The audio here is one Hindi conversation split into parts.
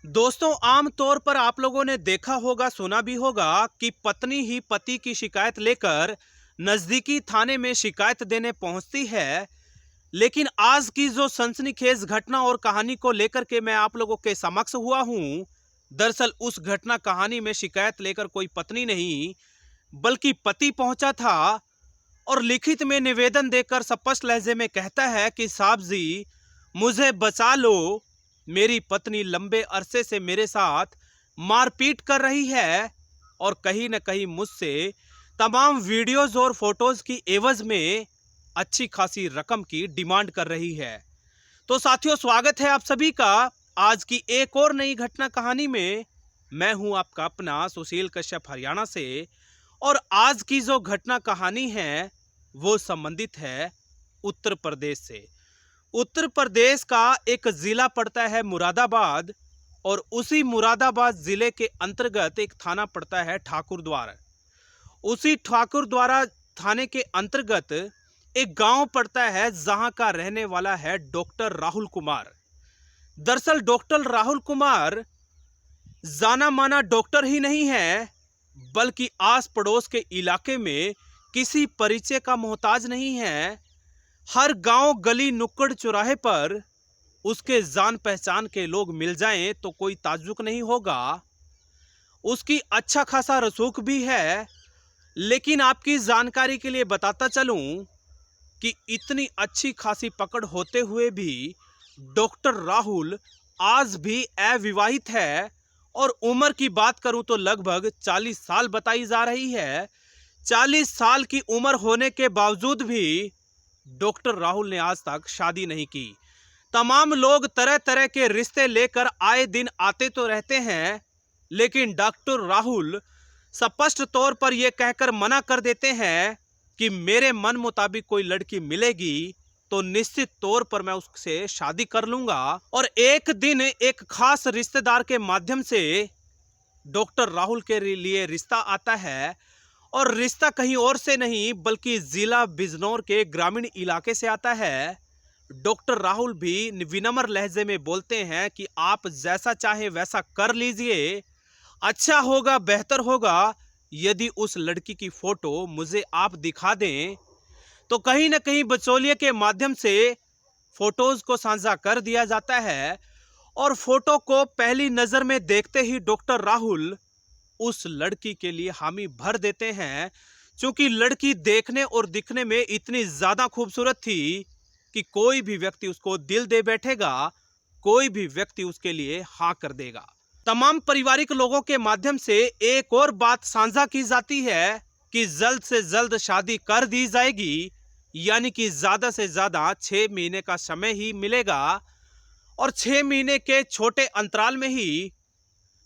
दोस्तों, आम तौर पर आप लोगों ने देखा होगा, सुना भी होगा कि पत्नी ही पति की शिकायत लेकर नजदीकी थाने में शिकायत देने पहुंचती है। लेकिन आज की जो सनसनीखेज घटना और कहानी को लेकर के मैं आप लोगों के समक्ष हुआ हूं, दरअसल उस घटना कहानी में शिकायत लेकर कोई पत्नी नहीं बल्कि पति पहुंचा था और लिखित में निवेदन देकर स्पष्ट लहजे में कहता है कि साहब जी, मुझे बचा लो। मेरी पत्नी लंबे अरसे से मेरे साथ मारपीट कर रही है और कहीं न कहीं मुझसे तमाम वीडियोस और फोटोज की एवज में अच्छी खासी रकम की डिमांड कर रही है। तो साथियों, स्वागत है आप सभी का आज की एक और नई घटना कहानी में। मैं हूं आपका अपना सुशील कश्यप, हरियाणा से। और आज की जो घटना कहानी है वो संबंधित है उत्तर प्रदेश से। उत्तर प्रदेश का एक जिला पड़ता है मुरादाबाद, और उसी मुरादाबाद जिले के अंतर्गत एक थाना पड़ता है ठाकुरद्वारा। उसी ठाकुरद्वारा थाने के अंतर्गत एक गांव पड़ता है जहां का रहने वाला है डॉक्टर राहुल कुमार। दरअसल डॉक्टर राहुल कुमार जाना माना डॉक्टर ही नहीं है, बल्कि आस पड़ोस के इलाके में किसी परिचय का मोहताज नहीं है। हर गांव, गली, नुक्कड़, चौराहे पर उसके जान पहचान के लोग मिल जाएं तो कोई ताज्जुब नहीं होगा। उसकी अच्छा खासा रसूख भी है। लेकिन आपकी जानकारी के लिए बताता चलूं कि इतनी अच्छी खासी पकड़ होते हुए भी डॉक्टर राहुल आज भी अविवाहित है। और उम्र की बात करूं तो लगभग 40 साल बताई जा रही है। 40 साल की उम्र होने के बावजूद भी डॉक्टर राहुल ने आज तक शादी नहीं की। तमाम लोग तरह तरह के रिश्ते लेकर आए दिन आते तो रहते हैं, लेकिन डॉक्टर राहुल स्पष्ट तौर पर यह कहकर मना कर देते हैं कि मेरे मन मुताबिक कोई लड़की मिलेगी तो निश्चित तौर पर मैं उससे शादी कर लूंगा। और एक दिन एक खास रिश्तेदार के माध्यम से डॉक्टर राहुल के लिए रिश्ता आता है। और रिश्ता कहीं और से नहीं बल्कि जिला बिजनौर के ग्रामीण इलाके से आता है। डॉक्टर राहुल भी विनम्र लहजे में बोलते हैं कि आप जैसा चाहे वैसा कर लीजिए। अच्छा होगा, बेहतर होगा यदि उस लड़की की फोटो मुझे आप दिखा दें। तो कहीं ना कहीं बचौलिए के माध्यम से फोटोज को साझा कर दिया जाता है। और फोटो को पहली नजर में देखते ही डॉक्टर राहुल उस लड़की के लिए हामी भर देते हैं, क्योंकि लड़की देखने और दिखने में इतनी ज्यादा खूबसूरत थी कि कोई भी व्यक्ति उसको दिल दे बैठेगा, कोई भी व्यक्ति उसके लिए हाँ कर देगा। तमाम पारिवारिक लोगों के माध्यम से एक और बात साझा की जाती है कि जल्द से जल्द शादी कर दी जाएगी, यानी कि ज्यादा से ज्यादा 6 महीने का समय ही मिलेगा। और 6 महीने के छोटे अंतराल में ही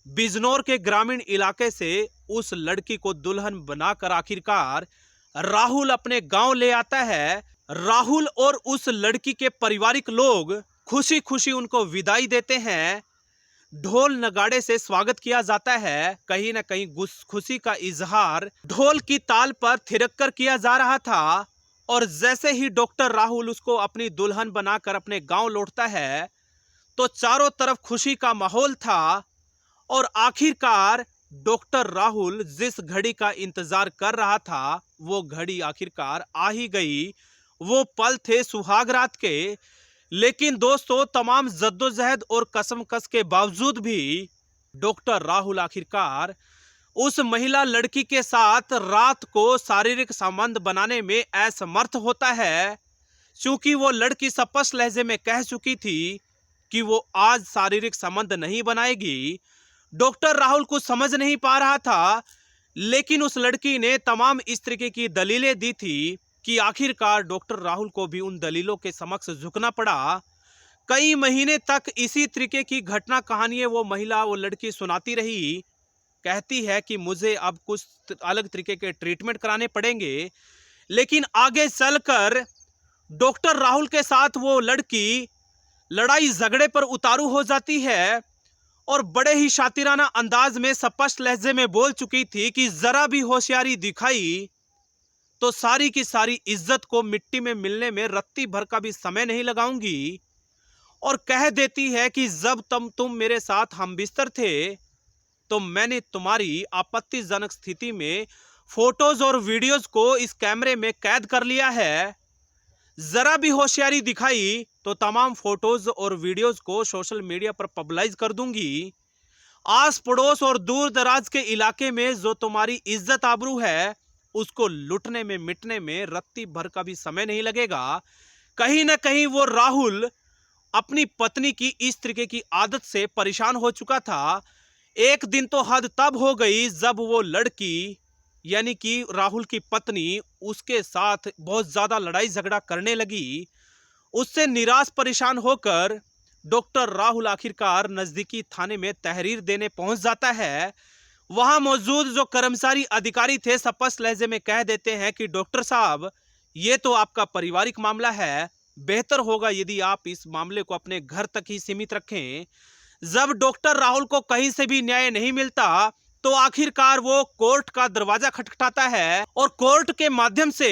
बिजनौर के ग्रामीण इलाके से उस लड़की को दुल्हन बनाकर आखिरकार राहुल अपने गांव ले आता है। राहुल और उस लड़की के पारिवारिक लोग खुशी खुशी उनको विदाई देते हैं। ढोल नगाड़े से स्वागत किया जाता है। कहीं ना कहीं खुशी का इजहार ढोल की ताल पर थिरक कर किया जा रहा था। और जैसे ही डॉक्टर राहुल उसको अपनी दुल्हन बनाकर अपने गांव लौटता है तो चारों तरफ खुशी का माहौल था। और आखिरकार डॉक्टर राहुल जिस घड़ी का इंतजार कर रहा था वो घड़ी आखिरकार आ ही गई। वो पल थे सुहाग रात के। लेकिन दोस्तों, तमाम जद्दोजहद और कसमकस के बावजूद भी डॉक्टर राहुल आखिरकार उस महिला लड़की के साथ रात को शारीरिक संबंध बनाने में असमर्थ होता है, क्योंकि वो लड़की स्पष्ट लहजे में कह चुकी थी कि वो आज शारीरिक संबंध नहीं बनाएगी। डॉक्टर राहुल कुछ समझ नहीं पा रहा था, लेकिन उस लड़की ने तमाम इस तरीके की दलीलें दी थी कि आखिरकार डॉक्टर राहुल को भी उन दलीलों के समक्ष झुकना पड़ा। कई महीने तक इसी तरीके की घटना कहानियां वो लड़की सुनाती रही। कहती है कि मुझे अब कुछ अलग तरीके के ट्रीटमेंट कराने पड़ेंगे। लेकिन आगे चलकर डॉक्टर राहुल के साथ वो लड़की लड़ाई झगड़े पर उतारू हो जाती है और बड़े ही शातिराना अंदाज में स्पष्ट लहजे में बोल चुकी थी कि जरा भी होशियारी दिखाई तो सारी की सारी इज्जत को मिट्टी में मिलने में रत्ती भर का भी समय नहीं लगाऊंगी। और कह देती है कि जब तुम मेरे साथ हम बिस्तर थे तो मैंने तुम्हारी आपत्तिजनक स्थिति में फोटोज और वीडियोज को इस कैमरे में कैद कर लिया है। जरा भी होशियारी दिखाई तो तमाम फोटोज और वीडियोज को सोशल मीडिया पर पब्लिश कर दूंगी। आस पड़ोस और दूर दराज के इलाके में जो तुम्हारी इज्जत आबरू है उसको लुटने में मिटने में रत्ती भर का भी समय नहीं लगेगा। कहीं ना कहीं वो राहुल अपनी पत्नी की इस तरीके की आदत से परेशान हो चुका था। एक दिन तो हद तब हो गई जब वो लड़की यानी कि राहुल की पत्नी उसके साथ बहुत ज्यादा लड़ाई झगड़ा करने लगी। उससे निराश परेशान होकर डॉक्टर राहुल आखिरकार नजदीकी थाने में तहरीर देने पहुंच जाता है। वहां मौजूद जो कर्मचारी अधिकारी थे स्पष्ट लहजे में कह देते हैं कि डॉक्टर साहब, ये तो आपका पारिवारिक मामला है, बेहतर होगा यदि आप इस मामले को अपने घर तक ही सीमित रखें। जब डॉक्टर राहुल को कहीं से भी न्याय नहीं मिलता तो आखिरकार वो कोर्ट का दरवाजा खटखटाता है और कोर्ट के माध्यम से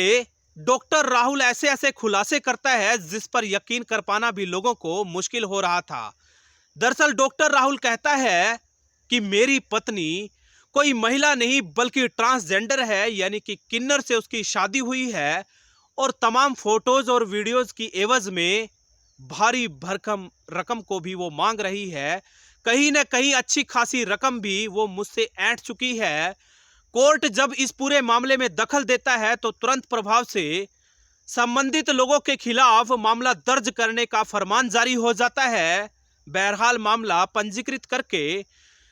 डॉक्टर राहुल ऐसे ऐसे खुलासे करता है जिस पर यकीन कर पाना भी लोगों को मुश्किल हो रहा था। दरअसल डॉक्टर राहुल कहता है कि मेरी पत्नी कोई महिला नहीं बल्कि ट्रांसजेंडर है, यानी कि किन्नर से उसकी शादी हुई है और तमाम फोटोज और वीडियोज की एवज में भारी भरकम रकम को भी वो मांग रही है। कहीं ना कहीं अच्छी खासी रकम भी वो मुझसे ऐंठ चुकी है। कोर्ट जब इस पूरे मामले में दखल देता है तो तुरंत प्रभाव से संबंधित लोगों के खिलाफ मामला दर्ज करने का फरमान जारी हो जाता है। बहरहाल मामला पंजीकृत करके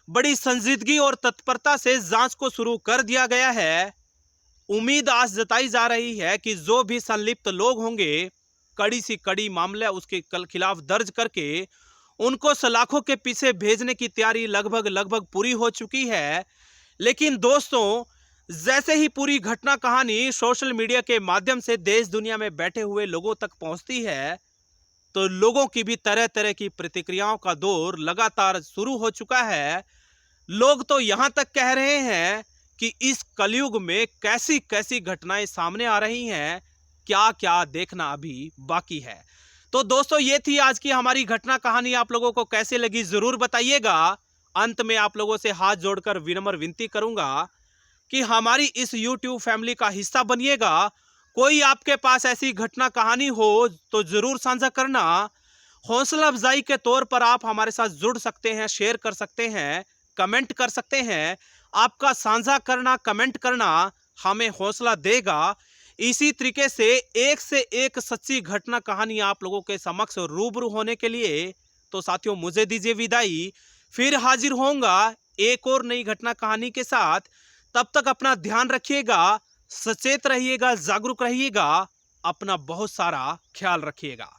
बड़ी संजीदगी और तत्परता से जांच को शुरू कर दिया गया है। उम्मीद आस जताई जा रही है कि जो भी संलिप्त लोग होंगे कड़ी सी कड़ी मामला उसके खिलाफ दर्ज करके उनको सलाखों के पीछे भेजने की तैयारी लगभग पूरी हो चुकी है। लेकिन दोस्तों, जैसे ही पूरी घटना कहानी सोशल मीडिया के माध्यम से देश दुनिया में बैठे हुए लोगों तक पहुंचती है तो लोगों की भी तरह तरह की प्रतिक्रियाओं का दौर लगातार शुरू हो चुका है। लोग तो यहां तक कह रहे हैं कि इस कलयुग में कैसी कैसी घटनाएं सामने आ रही हैं, क्या क्या देखना अभी बाकी है। तो दोस्तों, ये थी आज की हमारी घटना कहानी। आप लोगों को कैसे लगी जरूर बताइएगा। अंत में आप लोगों से हाथ जोड़कर विनम्र विनती करूंगा कि हमारी इस YouTube फैमिली का हिस्सा बनिएगा। कोई आपके पास ऐसी घटना कहानी हो तो जरूर साझा करना। हौसला अफजाई के तौर पर आप हमारे साथ जुड़ सकते हैं, शेयर कर सकते हैं, कमेंट कर सकते हैं। आपका साझा करना, कमेंट करना हमें हौसला देगा। इसी तरीके से एक सच्ची घटना कहानी आप लोगों के समक्ष रूबरू होने के लिए तो साथियों मुझे दीजिए विदाई। फिर हाजिर होऊंगा एक और नई घटना कहानी के साथ। तब तक अपना ध्यान रखिएगा, सचेत रहिएगा, जागरूक रहिएगा, अपना बहुत सारा ख्याल रखिएगा।